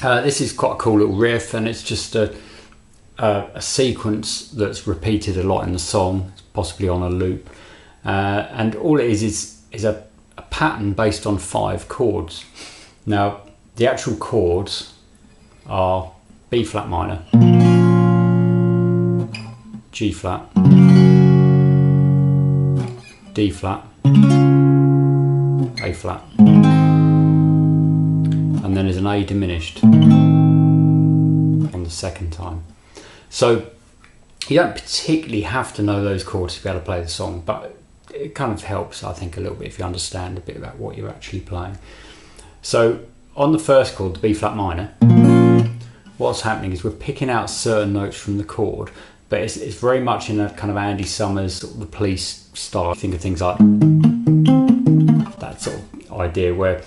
This is quite a cool little riff, and it's just a sequence that's repeated a lot in the song, possibly on a loop, and all it is a pattern based on 5 chords. Now the actual chords are B flat minor, G flat, D flat, A flat, and then there's an A diminished on the second time. So you don't particularly have to know those chords to be able to play the song, but it kind of helps, I think, a little bit if you understand a bit about what you're actually playing. So on the first chord, the B flat minor, what's happening is we're picking out certain notes from the chord, but it's very much in a kind of Andy Summers, sort of the Police style. Think of things like that sort of idea where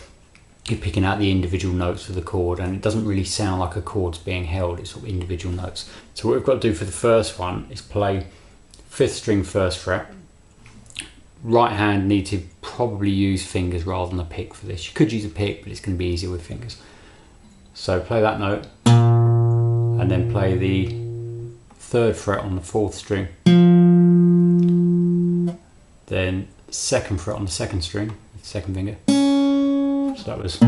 you're picking out the individual notes of the chord, and it doesn't really sound like a chord's being held, it's sort of individual notes. So what we've got to do for the first one is play 5th string 1st fret. Right hand need to probably use fingers rather than a pick for this. You could use a pick, but it's going to be easier with fingers. So play that note, and then play the 3rd fret on the 4th string, then 2nd fret on the 2nd string with the 2nd finger. So that was,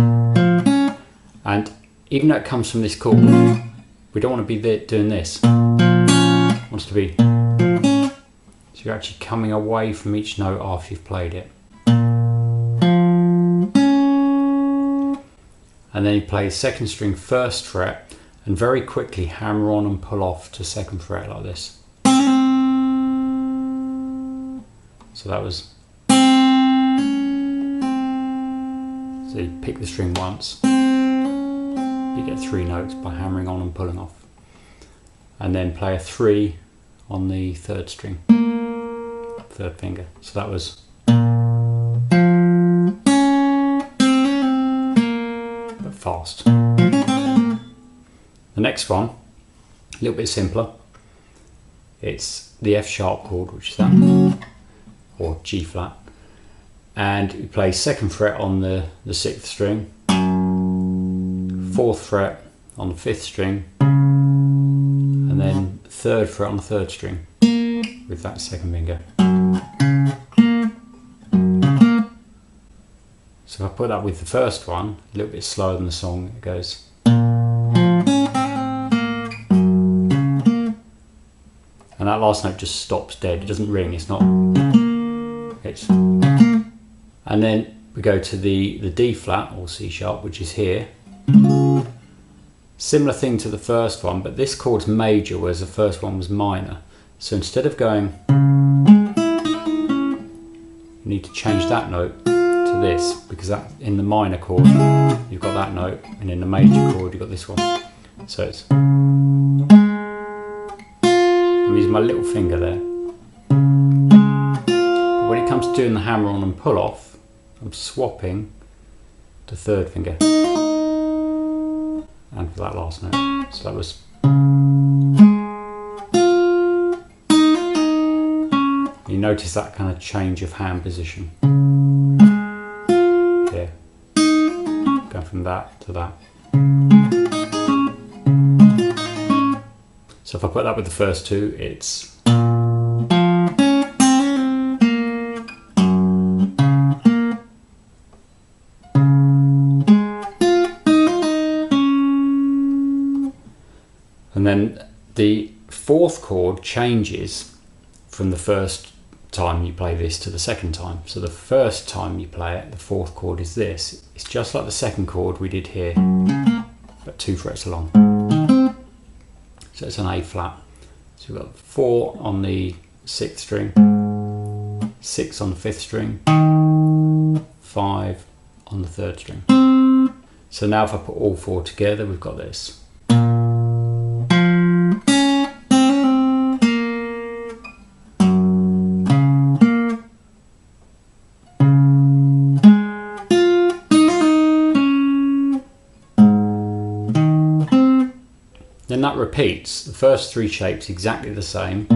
and even though it comes from this chord, we don't want to be doing this. It wants to be, so you're actually coming away from each note after you've played it. And then you play 2nd string 1st fret, and very quickly hammer on and pull off to 2nd fret like this. So that was, so you pick the string once, you get 3 notes by hammering on and pulling off, and then play a 3 on the 3rd string, 3rd finger. So that was, but fast. The next one, a little bit simpler. It's the F sharp chord, which is that, or G flat, and you play 2nd fret on the 6th string, 4th fret on the 5th string, and then 3rd fret on the 3rd string with that 2nd finger. So if I put that with the first one, a little bit slower than the song, it goes. And that last note just stops dead, it doesn't ring, it's not, it's, and then we go to the D flat or C sharp, which is here. Similar thing to the first one, but this chord's major, whereas the first one was minor. So instead of going, you need to change that note to this, because that in the minor chord you've got that note, and in the major chord you've got this one. So it's, I'm using my little finger there. But when it comes to doing the hammer on and pull off, I'm swapping the 3rd finger. And for that last note. So that was. You notice that kind of change of hand position. Here. Going from that to that. So if I put that with the first 2, it's. And then the 4th chord changes from the first time you play this to the second time. So the first time you play it, the 4th chord is this. It's just like the 2nd chord we did here, but 2 frets along. So it's an A flat. So we've got 4 on the 6th string, 6 on the 5th string, 5 on the 3rd string. So now if I put all 4 together, we've got this. Then that repeats, the first 3 shapes exactly the same.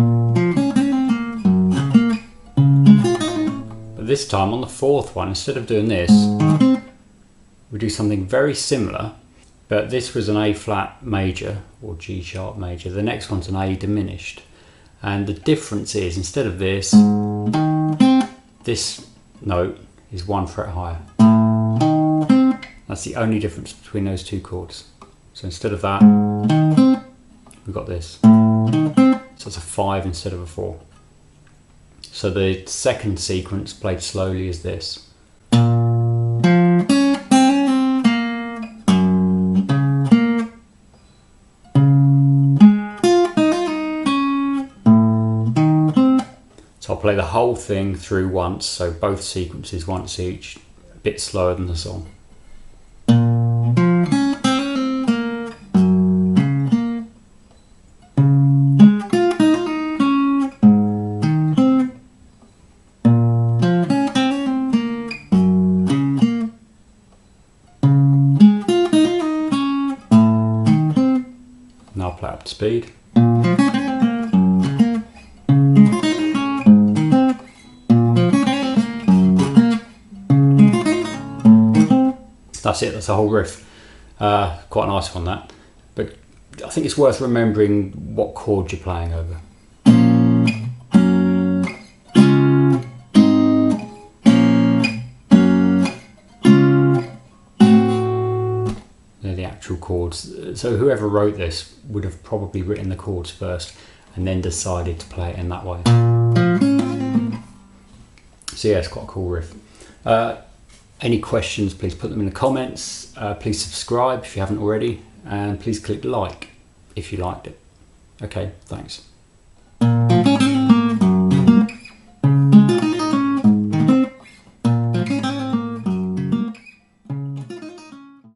But this time on the 4th one, instead of doing this, we do something very similar, But this was an A flat major or G sharp major. The next one's an A diminished. And the difference is, instead of this note is 1 fret higher. That's the only difference between those two chords. So instead of that, we've got this. So it's a 5 instead of a 4. So the second sequence played slowly is this. So I'll play the whole thing through once, so both sequences once each, a bit slower than the song. Now I'll play up to speed. That's it, that's the whole riff. Quite a nice one, that. But I think it's worth remembering what chord you're playing over. They're the actual chords. So whoever wrote this would have probably written the chords first and then decided to play it in that way. So yeah, it's quite a cool riff. Any questions, please put them in the comments. Please subscribe if you haven't already, and please click like if you liked it. Okay, thanks.